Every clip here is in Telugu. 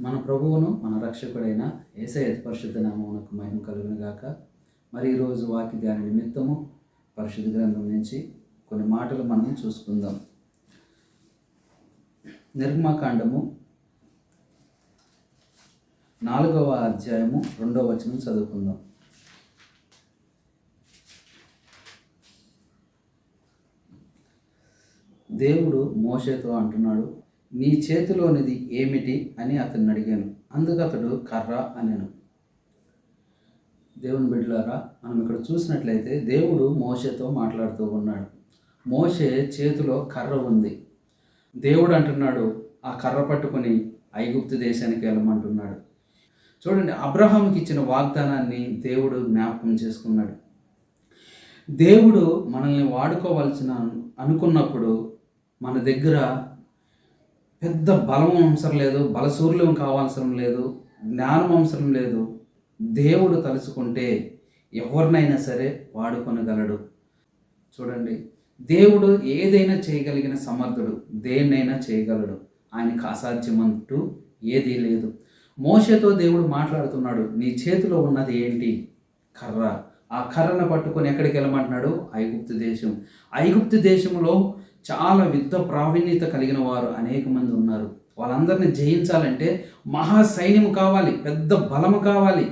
మన ప్రభువును మన రక్షకుడైన యేసయ్య పరిశుద్ధ నామమునకు మహిమ కలుగును గాక. మరి ఈరోజు వాక్య ధ్యాన నిమిత్తము పరిశుద్ధ గ్రంథం నుంచి కొన్ని మాటలు మనం చూసుకుందాం. నిర్గమకాండము 4వ అధ్యాయము 2వ వచనం చదువుకుందాం. దేవుడు మోషేతో అంటున్నాడు, నీ చేతిలోనిది ఏమిటి అని అతన్ని అడిగాను. అందుకు అతడు కర్ర అనెను. దేవుని బిడ్డలారా, మనం ఇక్కడ చూసినట్లయితే దేవుడు మోషేతో మాట్లాడుతూ ఉన్నాడు. మోషే చేతిలో కర్ర ఉంది. దేవుడు అంటున్నాడు, ఆ కర్ర పట్టుకొని ఐగుప్తు దేశానికి వెళ్ళమంటున్నాడు. చూడండి, అబ్రహాంకి ఇచ్చిన వాగ్దానాన్ని దేవుడు జ్ఞాపకం చేసుకున్నాడు. దేవుడు మనల్ని వాడుకోవాల్సిన అనుకున్నప్పుడు మన దగ్గర పెద్ద బలం అవసరం లేదు, బలశూర్యం కావాల్సిన లేదు, జ్ఞానం అవసరం లేదు. దేవుడు తలుచుకుంటే ఎవరినైనా సరే వాడుకొనగలడు. చూడండి, దేవుడు ఏదైనా చేయగలిగిన సమర్థుడు, దేన్నైనా చేయగలడు. ఆయనకు అసాధ్యమంటూ ఏదీ లేదు. మోషేతో దేవుడు మాట్లాడుతున్నాడు, నీ చేతిలో ఉన్నది ఏంటి? కర్ర. ఆ కర్రను పట్టుకొని ఎక్కడికి వెళ్ళమంటున్నాడు? ఐగుప్తు దేశం. ఐగుప్తు దేశంలో చాలా యుద్ధ ప్రావీణ్యత కలిగిన వారు అనేక మంది ఉన్నారు. వాళ్ళందరినీ జయించాలంటే మహా సైన్యము కావాలి, పెద్ద బలము కావాలి.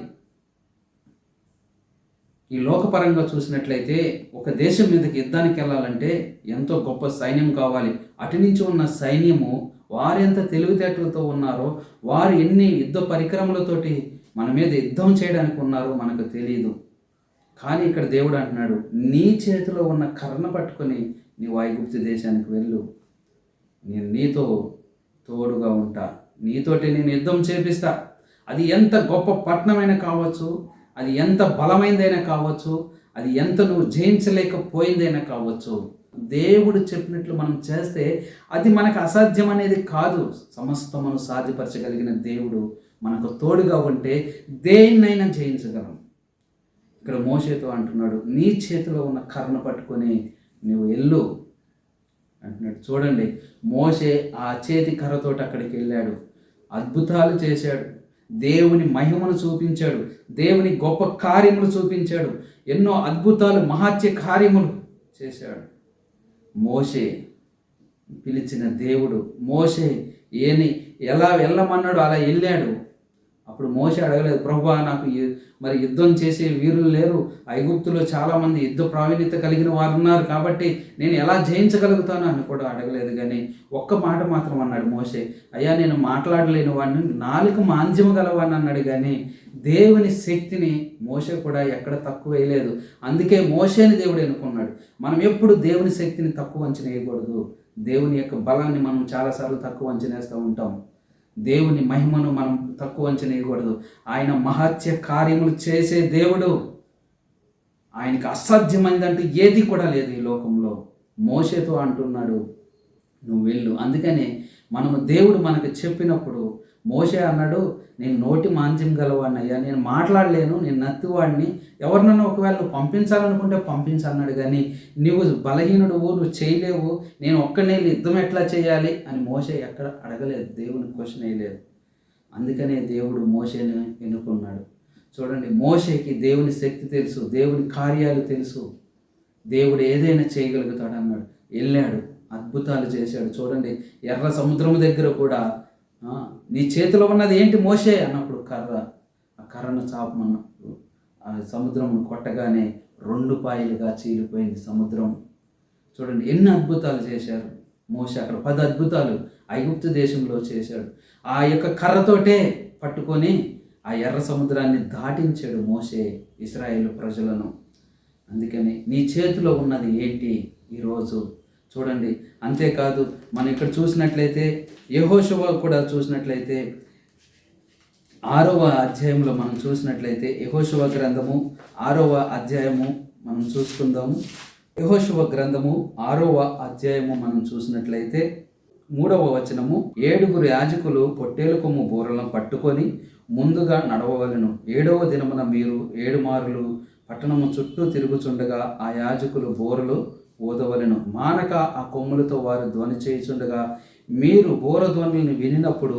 ఈ లోకపరంగా చూసినట్లయితే ఒక దేశం మీదకి యుద్ధానికి వెళ్ళాలంటే ఎంతో గొప్ప సైన్యం కావాలి. అటు నుంచి ఉన్న సైన్యము వారెంత తెలివితేటలతో ఉన్నారో, వారు ఎన్ని యుద్ధ పరికరములతోటి మన మీద యుద్ధం చేయడానికి ఉన్నారో మనకు తెలియదు. కానీ ఇక్కడ దేవుడు అంటున్నాడు, నీ చేతిలో ఉన్న కర్రను పట్టుకొని నీవు ఐగుప్తు దేశానికి వెళ్ళు, నేను నీతో తోడుగా ఉంటా, నీతోటి నేను యుద్ధం చేపిస్తా. అది ఎంత గొప్ప పట్టణమైనా కావచ్చు, అది ఎంత బలమైనదైనా కావచ్చు, అది ఎంత నువ్వు జయించలేకపోయిందైనా కావచ్చు. దేవుడు చెప్పినట్లు మనం చేస్తే అది మనకు అసాధ్యం అనేది కాదు. సమస్తమును సాధ్యపరచగలిగిన దేవుడు మనకు తోడుగా ఉంటే దేన్నైనా జయించగలం. ఇక్కడ మోషేతో అంటున్నాడు, నీ చేతిలో ఉన్న కర్రను పట్టుకొని నువ్వు వెళ్ళు అంటున్నాడు. చూడండి, మోషే ఆ చేతి కర్రతోటి అక్కడికి వెళ్ళాడు, అద్భుతాలు చేశాడు, దేవుని మహిమను చూపించాడు, దేవుని గొప్ప కార్యములు చూపించాడు, ఎన్నో అద్భుతాలు మహత్య కార్యములు చేశాడు. మోషే పిలిచిన దేవుడు మోషే ఎలా వెళ్ళమన్నాడు అలా వెళ్ళాడు. అప్పుడు మోషే అడగలేదు, ప్రభువా నాకు మరి యుద్ధం చేసే వీరులు లేరు, ఐగుప్తులో చాలామంది యుద్ధ ప్రావీణ్యత కలిగిన వారు ఉన్నారు, కాబట్టి నేను ఎలా జయించగలుగుతాను అని కూడా అడగలేదు. కానీ ఒక్క మాట మాత్రం అన్నాడు మోషే, అయ్యా నేను మాట్లాడలేని వాడిని, నాలుక మాంద్యము గలవాడిని అన్నాడు. కానీ దేవుని శక్తిని మోషే కూడా ఎక్కడ తక్కువ వేయలేదు. అందుకే మోషేని దేవుడు ఎన్నుకున్నాడు. మనం ఎప్పుడు దేవుని శక్తిని తక్కువ అంచనా వేయకూడదు. దేవుని యొక్క బలాన్ని మనం చాలాసార్లు తక్కువ అంచనా వేస్తూ ఉంటాం. దేవుని మహిమను మనం తక్కువ అంచనా వేయకూడదు. ఆయన మహత్య కార్యములు చేసే దేవుడు. ఆయనకు అసాధ్యమైందంటూ ఏది కూడా లేదు ఈ లోకంలో. మోషేతో అంటున్నాడు, నువ్వు వెళ్ళు. అందుకనే దేవుడు మనకు చెప్పినప్పుడు మోషే అన్నాడు, నేను నోటి మాంద్యం గలవాడిని అయ్యా, నేను మాట్లాడలేను, నేను నత్తివాడిని, ఎవరినైనా ఒకవేళ నువ్వు పంపించాలనుకుంటే పంపించన్నాడు. కానీ నువ్వు బలహీనుడువు, నువ్వు చేయలేవు, నేను ఒక్కనే యుద్ధం ఎట్లా చేయాలి అని మోషే ఎక్కడ అడగలేదు, దేవుని క్వశ్చన్ వేయలేదు. అందుకనే దేవుడు మోషేని ఎన్నుకున్నాడు. చూడండి, మోషేకి దేవుని శక్తి తెలుసు, దేవుని కార్యాలు తెలుసు, దేవుడు ఏదైనా చేయగలుగుతాడు అన్నాడు. వెళ్ళాడు, అద్భుతాలు చేశాడు. చూడండి, ఎర్ర సముద్రం దగ్గర కూడా నీ చేతిలో ఉన్నది ఏంటి మోషే అన్నప్పుడు కర్ర. ఆ కర్రను చాపమన్నప్పుడు ఆ సముద్రమును కొట్టగానే 2 పాయలుగా చీలిపోయింది సముద్రం. చూడండి, ఎన్ని అద్భుతాలు చేశారు మోషే. అక్కడ 10 అద్భుతాలు ఐగుప్తు దేశంలో చేశాడు. ఆ యొక్క కర్రతోటే పట్టుకొని ఆ ఎర్ర సముద్రాన్ని దాటించాడు మోషే ఇశ్రాయేలు ప్రజలను. అందుకని నీ చేతిలో ఉన్నది ఏంటి ఈరోజు? చూడండి, అంతేకాదు మనం ఇక్కడ చూసినట్లయితే యెహోషువ కూడా చూసినట్లయితే 6వ అధ్యాయంలో మనం చూసినట్లయితే యెహోషువ గ్రంథము 6వ అధ్యాయము మనం చూసుకుందాము. యెహోషువ గ్రంథము 6వ అధ్యాయము మనం చూసినట్లయితే 3వ వచనము, 7 యాజకులు పొట్టేలు కొమ్ము బూరలను పట్టుకొని ముందుగా నడవవలెను. 7వ దినమున మీరు 7 మారులు పట్టణము చుట్టూ తిరుగుచుండగా ఆ యాజకులు బూరలు ఊదవలెను. మానక ఆ కొమ్ములతో వారు ధ్వని చేయుచుండగా మీరు బూర ధ్వనులను వినినప్పుడు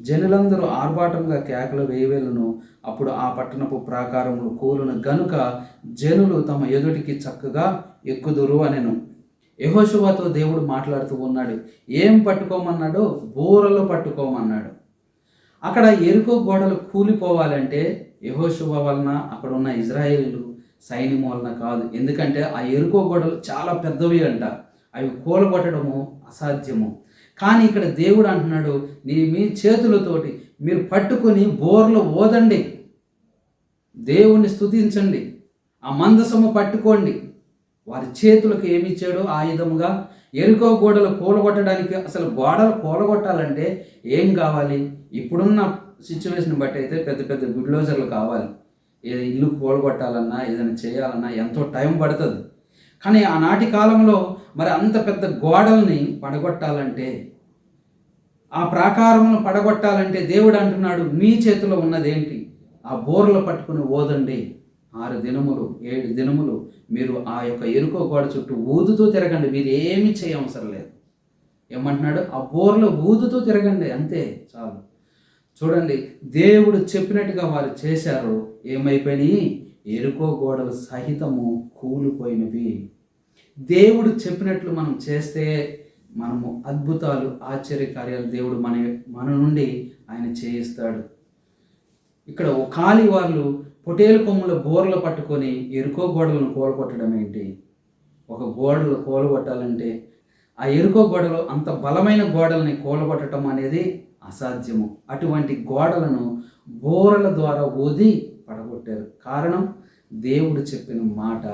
జనులందరూ ఆర్భాటంగా కేకలు వేయవేలను. అప్పుడు ఆ పట్టణపు ప్రాకారములు కూలును గనుక జనులు తమ ఎదుటికి చక్కగా ఎక్కుదురు అనెను. యెహోషువతో దేవుడు మాట్లాడుతూ ఉన్నాడు. ఏం పట్టుకోమన్నాడు? బూరలు పట్టుకోమన్నాడు. అక్కడ యెరికో గోడలు కూలిపోవాలంటే యెహోషువ వలన, అక్కడ ఉన్న ఇజ్రాయేలు సైన్యం వలన కాదు. ఎందుకంటే ఆ యెరికో గోడలు చాలా పెద్దవి అంట. అవి కూలగొట్టడము అసాధ్యము. కానీ ఇక్కడ దేవుడు అంటున్నాడు, మీ చేతులతోటి మీరు పట్టుకొని బోర్లు ఊదండి, దేవుణ్ణి స్తుతించండి, ఆ మందసము పట్టుకోండి. వారి చేతులకు ఏమి ఇచ్చాడో ఆయుధముగా యెరికో గోడలు కూలగొట్టడానికి. అసలు గోడలు కూలగొట్టాలంటే ఏం కావాలి? ఇప్పుడున్న సిచ్యువేషన్ బట్టి అయితే పెద్ద పెద్ద బుల్డోజర్లు కావాలి. ఇల్లు కూలగొట్టాలన్నా ఏదైనా చేయాలన్నా ఎంతో టైం పడుతుంది. కానీ ఆనాటి కాలంలో మరి అంత పెద్ద గోడల్ని పడగొట్టాలంటే, ఆ ప్రాకారములను పడగొట్టాలంటే దేవుడు అంటున్నాడు, మీ చేతిలో ఉన్నదేంటి? ఆ బోర్లు పట్టుకుని ఓదండి. 6 దినములు 7 దినములు మీరు ఆ యొక్క యెరికో గోడ చుట్టూ ఊదుతూ తిరగండి. మీరు ఏమీ చేయవసరం లేదు. ఏమంటున్నాడు? ఆ బోర్లు ఊదుతూ తిరగండి, అంతే చాలు. చూడండి, దేవుడు చెప్పినట్టుగా వారు చేశారు. ఏమైపోయినాయి? యెరికో గోడలు సహితము కూలిపోయినవి. దేవుడు చెప్పినట్లు మనం చేస్తే మనము అద్భుతాలు, ఆశ్చర్యకార్యాలు దేవుడు మన నుండి ఆయన చేయిస్తాడు. ఇక్కడ ఖాళీ వాళ్ళు పొటేలు కొమ్ముల బోర్లు పట్టుకొని యెరికో గోడలను కూలగొట్టడం ఏంటి? ఒక గోడలు కూలగొట్టాలంటే ఆ యెరికో గోడలు అంత బలమైన గోడల్ని కూలగొట్టడం అనేది అసాధ్యము. అటువంటి గోడలను బోరల ద్వారా ఊది పడగొట్టారు. కారణం, దేవుడు చెప్పిన మాట.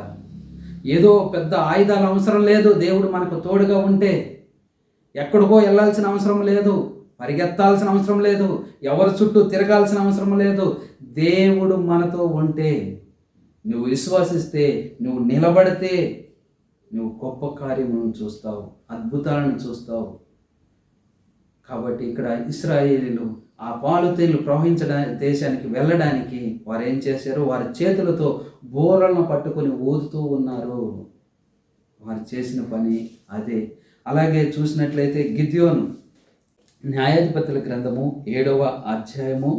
ఏదో పెద్ద ఆయుధాలు అవసరం లేదు. దేవుడు మనకు తోడుగా ఉంటే ఎక్కడికో వెళ్ళాల్సిన అవసరం లేదు, పరిగెత్తాల్సిన అవసరం లేదు, ఎవరి చుట్టూ తిరగాల్సిన అవసరం లేదు. దేవుడు మనతో ఉంటే, నువ్వు విశ్వసిస్తే, నువ్వు నిలబడితే, నువ్వు గొప్ప కార్యములను చూస్తావు, అద్భుతాలను చూస్తావు. కాబట్టి ఇక్కడ ఇశ్రాయేలీలు ఆ పాలు తేనెలు ప్రవహించడానికి దేశానికి వెళ్ళడానికి వారు ఏం చేశారు? వారి చేతులతో బోరలను పట్టుకొని ఊదుతూ ఉన్నారు. వారు చేసిన పని అదే. అలాగే చూసినట్లయితే గిద్యోను న్యాయాధిపతుల గ్రంథము 7వ అధ్యాయము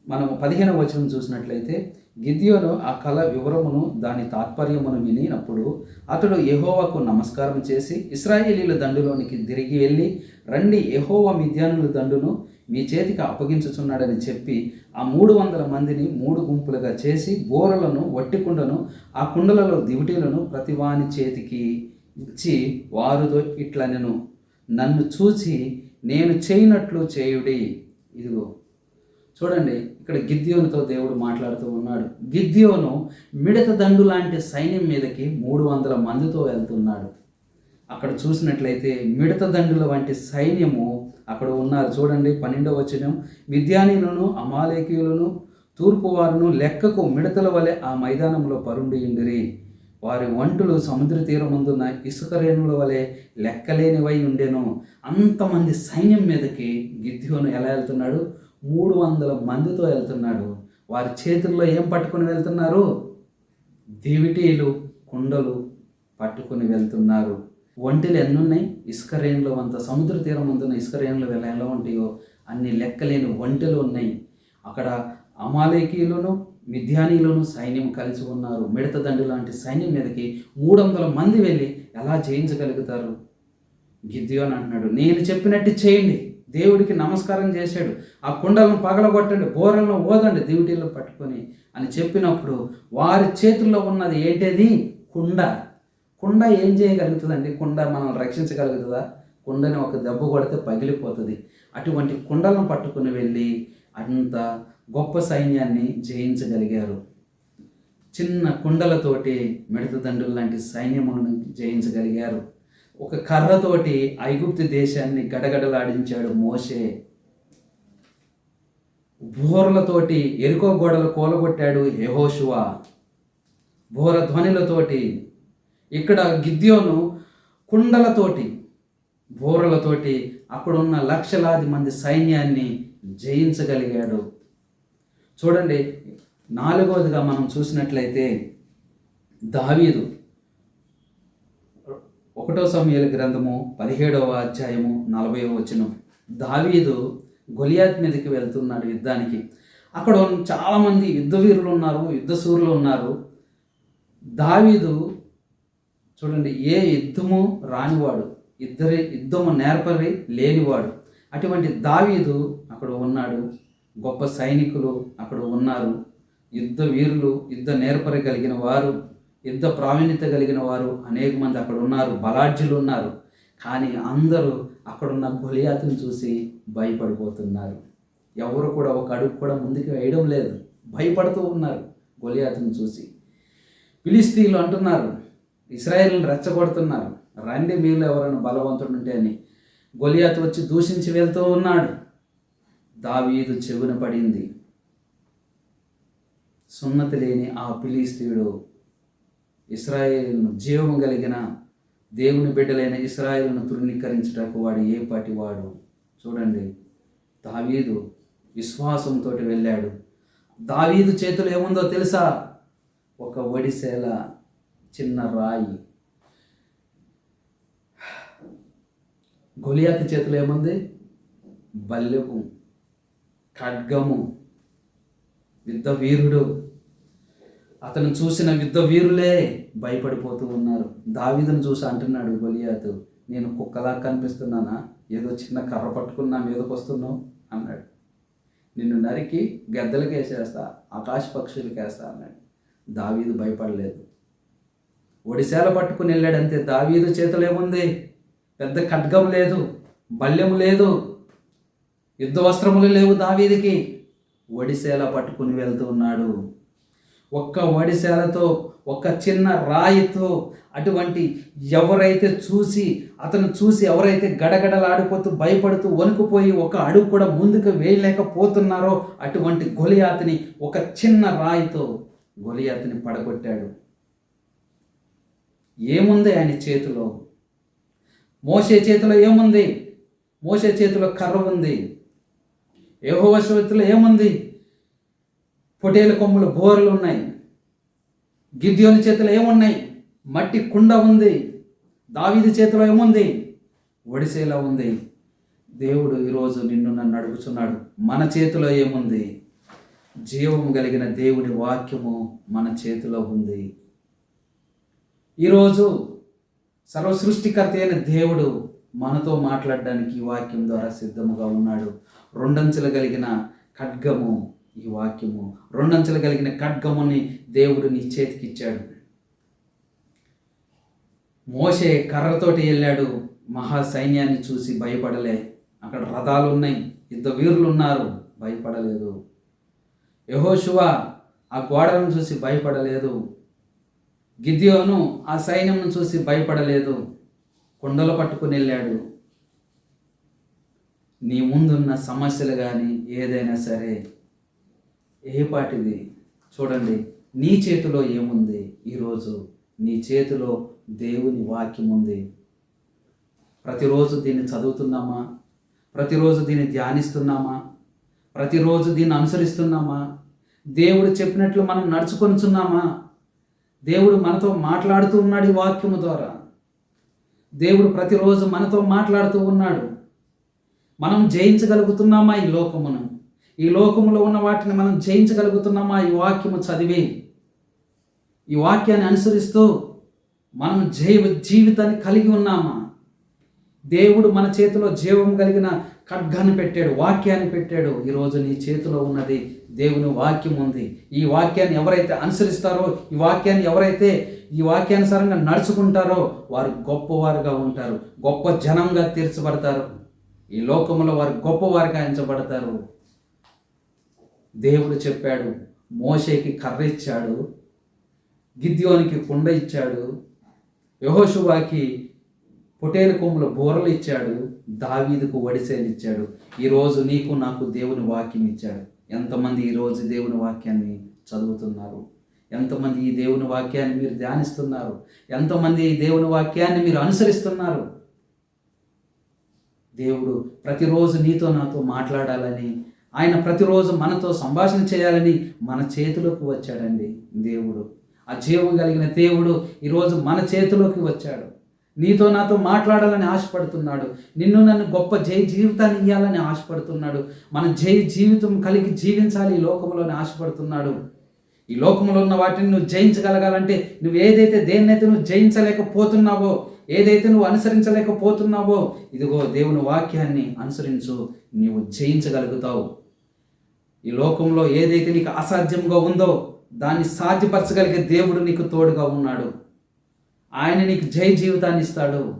మనము 15వ వచనం చూసినట్లయితే, గిద్యోను ఆ కళ వివరమును దాని తాత్పర్యమును వినినప్పుడు అతడు యెహోవాకు నమస్కారం చేసి ఇశ్రాయేలీల దండులోనికి తిరిగి వెళ్ళి, రండి, యెహోవా మిద్యానుల దండును మీ చేతికి అప్పగించుచున్నాడని చెప్పి ఆ 300 మందిని 3 గుంపులుగా చేసి బోరలను, వట్టి కుండను, ఆ కుండలలో దివిటీలను ప్రతివాని చేతికి ఇచ్చి వారితో ఇట్లనెను, నన్ను చూచి నేను చేయనట్లు చేయుడి. ఇదిగో చూడండి, ఇక్కడ గిద్యోనుతో దేవుడు మాట్లాడుతూ ఉన్నాడు. గిద్యోను మిడత దండు లాంటి సైన్యం మీదకి 300 మందితో వెళ్తున్నాడు. అక్కడ చూసినట్లయితే మిడత దండుల వంటి సైన్యము అక్కడ ఉన్నారు. చూడండి 12వ వచనం, మిద్యానీయులను, అమాలేకీయులను, తూర్పు వారును లెక్కకు మిడతల వలె ఆ మైదానంలో పరుండి ఉండిరి. వారి వంటులు సముద్ర తీరమందున్న ఇసుక రేణుల వలె లెక్కలేనివై ఉండెను. అంతమంది సైన్యం మీదకి గిద్యోను ఎలా వెళ్తున్నాడు? 300 మందితో వెళ్తున్నాడు. వారి చేతుల్లో ఏం పట్టుకుని వెళ్తున్నారు? దివిటీలు, కుండలు పట్టుకుని వెళ్తున్నారు. ఒంటెలు ఎన్నున్నాయి? ఇసుక రేణులు అంత సముద్ర తీరం అందున్న ఇసుక రేణులు ఎలా ఉంటాయో అన్ని లెక్కలేని ఒంటెలు ఉన్నాయి. అక్కడ అమాలేకీయులను, మిద్యానీయులను సైన్యం కలిసి ఉన్నారు. మిడత దండు లాంటి సైన్యం మీదకి 300 మంది వెళ్ళి ఎలా జయించగలుగుతారు? గిద్యోను అంటున్నాడు, నేను చెప్పినట్టు చేయండి. దేవుడికి నమస్కారం చేశాడు. ఆ కుండలను పగలగొట్టండి, బోరలను ఓదండి దివిటీలను పట్టుకొని అని చెప్పినప్పుడు వారి చేతుల్లో ఉన్నది ఏంటది? కుండ. కుండ ఏం చేయగలుగుతుందండి? కుండ మనల్ని రక్షించగలుగుతుందా? కుండని ఒక దెబ్బ కొడితే పగిలిపోతుంది. అటువంటి కుండలను పట్టుకుని వెళ్ళి అంత గొప్ప సైన్యాన్ని జయించగలిగారు. చిన్న కుండలతోటి మిడత దండుల లాంటి సైన్యములను జయించగలిగారు. ఒక కర్రతోటి ఐగుప్తు దేశాన్ని గడగడలాడించాడు మోషే. బోర్లతోటి యెరికో గోడలు కూలగొట్టాడు యెహోషువ, బోర ధ్వనులతోటి. ఇక్కడ గిద్యోను కుండలతోటి, బోరలతోటి అక్కడున్న లక్షలాది మంది సైన్యాన్ని జయించగలిగాడు. చూడండి, 4వదిగా మనం చూసినట్లయితే దావీదు 1 సమూయేలు గ్రంథము 17వ అధ్యాయము 40వ వచనం, దావీదు గొలియాత్ మీదకి వెళ్తున్నాడు యుద్ధానికి. అక్కడ చాలామంది యుద్ధ వీరులు ఉన్నారు, యుద్ధశూరులు ఉన్నారు. దావీదు చూడండి, ఏ యుద్ధము రానివాడు, యుద్ధము నేర్పరి లేనివాడు. అటువంటి దావీదు అక్కడ ఉన్నాడు. గొప్ప సైనికులు అక్కడ ఉన్నారు, యుద్ధ వీరులు, యుద్ధ నేర్పరి కలిగిన వారు, యుద్ధ ప్రావీణ్యత కలిగిన వారు అనేక మంది అక్కడ ఉన్నారు, బలాఢ్యులు ఉన్నారు. కానీ అందరూ అక్కడున్న గొలియాతుని చూసి భయపడిపోతున్నారు. ఎవరు కూడా ఒక అడుగు కూడా ముందుకు వేయడం లేదు, భయపడుతూ ఉన్నారు గొలియాతుని చూసి. ఫిలిష్తీయులు అంటున్నారు, ఇశ్రాయేలును రెచ్చగొడుతున్నారు, రండి మీలో ఎవరైనా బలవంతుడు ఉంటే అని. గొలియాతు వచ్చి దూషించి వెళ్తూ ఉన్నాడు. దావీదు చెవిన పడింది. సున్నతి లేని ఆ ఫిలిష్తీయుడు ఇశ్రాయేలును, జీవము కలిగిన దేవుని బిడ్డలైన ఇశ్రాయేలును తృణీకరించుటకు వాడు ఏ పాటి వాడు. చూడండి, దావీదు విశ్వాసంతో వెళ్ళాడు. దావీదు చేతిలో ఏముందో తెలుసా? ఒక ఒడిసేల చిన్న రాయి. గొలియాతు చేతిలో ఏముంది? బల్లెము, ఖడ్గము. యుద్ధ వీరుడు. అతను చూసిన యుద్ధ వీరులే భయపడిపోతూ ఉన్నారు. దావీదును చూసి అంటున్నాడు గొలియాతు, నేను కుక్కలా కనిపిస్తున్నానా? ఏదో చిన్న కర్ర పట్టుకున్నా మీదకి వస్తున్నావు అన్నాడు. నిన్ను నరికి గద్దలకి వేసేస్తా, ఆకాశ పక్షులకి వేస్తా అన్నాడు. దావీదు భయపడలేదు. ఒడిశాల పట్టుకుని వెళ్ళాడంతే. దావీదు చేతులు ఏముంది? పెద్ద ఖడ్గం లేదు, బల్యము లేదు, యుద్ధ వస్త్రములు లేవు దావీదికి. ఒడిశాల పట్టుకుని వెళ్తూ ఉన్నాడు. ఒక్క ఒడిశాలతో, ఒక్క చిన్న రాయితో అటువంటి అతను చూసి ఎవరైతే గడగడలాడిపోతూ భయపడుతూ వణుకుపోయి ఒక అడుగు కూడా ముందుకు వేయలేకపోతున్నారో అటువంటి గొలియాతుని ఒక చిన్న రాయితో గొలియాతుని పడగొట్టాడు. ఏముంది ఆయన చేతిలో? మోషే చేతిలో ఏముంది? మోషే చేతిలో కర్ర ఉంది. యెహోవా చేతిలో ఏముంది? పొటేలు కొమ్ములు బోర్లు ఉన్నాయి. గిద్యోని చేతిలో ఏమున్నాయి? మట్టి కుండ ఉంది. దావీదు చేతిలో ఏముంది? ఒడిసేలా ఉంది. దేవుడు ఈరోజు నిన్ను నన్ను అడుగుతున్నాడు, మన చేతిలో ఏముంది? జీవము కలిగిన దేవుని వాక్యము మన చేతిలో ఉంది. ఈరోజు సర్వసృష్టికర్త అయిన దేవుడు మనతో మాట్లాడడానికి ఈ వాక్యం ద్వారా సిద్ధముగా ఉన్నాడు. రెండంచెలు కలిగిన ఖడ్గము ఈ వాక్యము. రెండంచెలు కలిగిన ఖడ్గముని దేవుడు నీ చేతికి ఇచ్చాడు. మోషే కర్రతోటి వెళ్ళాడు, మహా సైన్యాన్ని చూసి భయపడలే. అక్కడ రథాలు ఉన్నాయి, యుద్ధ వీరులు ఉన్నారు, భయపడలేదు. యెహోషువ ఆ గోడలను చూసి భయపడలేదు. గిద్యోను ఆ సైన్యంను చూసి భయపడలేదు, కుండలు పట్టుకుని వెళ్ళాడు. నీ ముందున్న సమస్యలు కానీ ఏదైనా సరే ఏ పాటిది చూడండి, నీ చేతిలో ఏముంది? ఈరోజు నీ చేతిలో దేవుని వాక్యం ఉంది. ప్రతిరోజు దీన్ని చదువుతున్నామా? ప్రతిరోజు దీన్ని ధ్యానిస్తున్నామా? ప్రతిరోజు దీన్ని అనుసరిస్తున్నామా? దేవుడు చెప్పినట్లు మనం నడుచుకొనిచున్నామా? దేవుడు మనతో మాట్లాడుతూ ఉన్నాడు ఈ వాక్యము ద్వారా. దేవుడు ప్రతిరోజు మనతో మాట్లాడుతూ ఉన్నాడు. మనం జయించగలుగుతున్నామా ఈ లోకమును? ఈ లోకములో ఉన్న వాటిని మనం జయించగలుగుతున్నామా ఈ వాక్యము చదివి? ఈ వాక్యాన్ని అనుసరిస్తూ మనం జీవితాన్ని కలిగి ఉన్నామా? దేవుడు మన చేతిలో జీవం కలిగిన ఖడ్గాన్ని పెట్టాడు, వాక్యాన్ని పెట్టాడు. ఈరోజు నీ చేతిలో ఉన్నది దేవుని వాక్యం ఉంది. ఈ వాక్యాన్ని ఎవరైతే అనుసరిస్తారో, ఈ వాక్యానుసారంగా నడుచుకుంటారో వారు గొప్పవారుగా ఉంటారు, గొప్ప జనంగా తీర్చబడతారు. ఈ లోకంలో వారు గొప్పవారుగా ఎంచబడతారు. దేవుడు చెప్పాడు, మోషేకి కర్ర ఇచ్చాడు, గిద్యోనికి కుండ ఇచ్చాడు, యెహోషువకి పొటేలు కొమ్ముల బోరలు ఇచ్చాడు, దావీదుకు ఒడిసేలు ఇచ్చాడు. ఈరోజు నీకు నాకు దేవుని వాక్యం ఇచ్చాడు. ఎంతమంది ఈరోజు దేవుని వాక్యాన్ని చదువుతున్నారు? ఎంతమంది ఈ దేవుని వాక్యాన్ని మీరు ధ్యానిస్తున్నారు? ఎంతమంది ఈ దేవుని వాక్యాన్ని మీరు అనుసరిస్తున్నారు? దేవుడు ప్రతిరోజు నీతో నాతో మాట్లాడాలని, ఆయన ప్రతిరోజు మనతో సంభాషణ చేయాలని మన చేతిలోకి వచ్చాడండి దేవుడు. ఆ జీవం కలిగిన దేవుడు ఈరోజు మన చేతిలోకి వచ్చాడు. నీతో నాతో మాట్లాడాలని ఆశపడుతున్నాడు. నిన్ను నన్ను గొప్ప జై జీవితాన్ని ఇవ్వాలని ఆశపడుతున్నాడు. మన జై జీవితం కలిగి జీవించాలి ఈ లోకంలోనే ఆశపడుతున్నాడు. ఈ లోకంలో ఉన్న వాటిని నువ్వు జయించగలగాలంటే నువ్వు ఏదైతే దేన్నైతే నువ్వు జయించలేకపోతున్నావో, ఏదైతే నువ్వు అనుసరించలేకపోతున్నావో, ఇదిగో దేవుని వాక్యాన్ని అనుసరించు, నీవు జయించగలుగుతావు. ఈ లోకంలో ఏదైతే నీకు అసాధ్యంగా ఉందో దాన్ని సాధ్యపరచగలిగే దేవుడు నీకు తోడుగా ఉన్నాడు. ఆయన నీకు జై జీవితాన్ని ఇస్తాడు.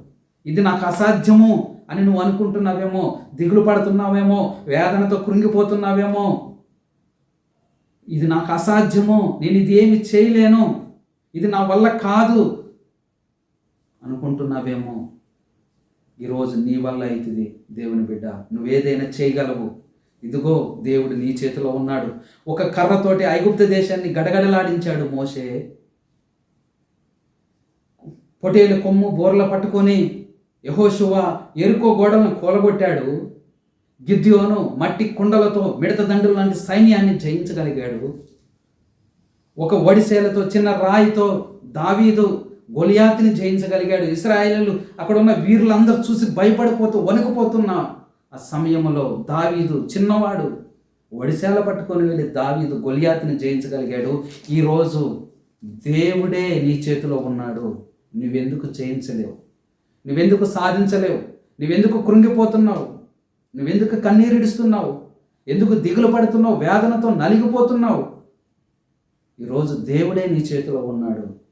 ఇది నాకు అసాధ్యము అని నువ్వు అనుకుంటున్నావేమో, దిగులు పడుతున్నావేమో, వేదనతో కృంగిపోతున్నావేమో, ఇది నాకు అసాధ్యము, నేను ఇది ఏమి చేయలేను, ఇది నా వల్ల కాదు అనుకుంటున్నావేమో. ఈరోజు నీ వల్ల అవుతుంది దేవుని బిడ్డ, నువ్వేదైనా చేయగలవు. ఇదిగో దేవుడు నీ చేతిలో ఉన్నాడు. ఒక కర్రతోటి ఐగుప్తు దేశాన్ని గడగడలాడించాడు మోషే. పొటేలు కొమ్ము బోర్ల పట్టుకొని యెహోషువ ఎరుకో గోడలను కూలగొట్టాడు. గిద్యోను మట్టి కుండలతో మిడత దండుల లాంటి సైన్యాన్ని జయించగలిగాడు. ఒక ఒడిసేలతో చిన్న రాయితో దావీదు గొలియాతుని జయించగలిగాడు. ఇశ్రాయేలీయులు అక్కడ ఉన్న వీరులందరూ చూసి భయపడిపోతూ వణుకుపోతున్న ఆ సమయంలో దావీదు చిన్నవాడు ఒడిసేల పట్టుకొని వెళ్ళి దావీదు గొలియాతుని జయించగలిగాడు. ఈరోజు దేవుడే నీ చేతిలో ఉన్నాడు. నువ్వెందుకు జయించలేవు? నువ్వెందుకు సాధించలేవు? నువ్వెందుకు కృంగిపోతున్నావు? నువ్వెందుకు కన్నీరిడుస్తున్నావు? ఎందుకు దిగులు పడుతున్నావు? వేదనతో నలిగిపోతున్నావు? ఈరోజు దేవుడే నీ చేతిలో ఉన్నాడు.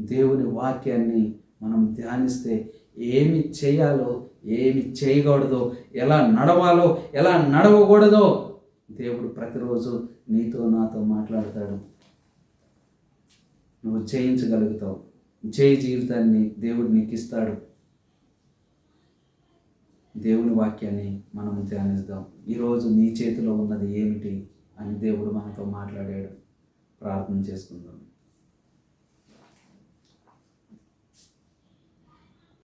దేవుని వాక్యాన్ని మనం ధ్యానిస్తే ఏమి చేయాలో, ఏమి చేయకూడదో, ఎలా నడవాలో, ఎలా నడవకూడదో దేవుడు ప్రతిరోజు నీతో నాతో మాట్లాడతాడు. నువ్వు జయించగలుగుతావు. జయ జీవితాన్ని దేవుడు నీకు ఇస్తాడు. దేవుని వాక్యాన్ని మనం ధ్యానిద్దాం. ఈరోజు నీ చేతిలో ఉన్నది ఏమిటి అని దేవుడు మనతో మాట్లాడాడు. ప్రార్థన చేసుకుందాం.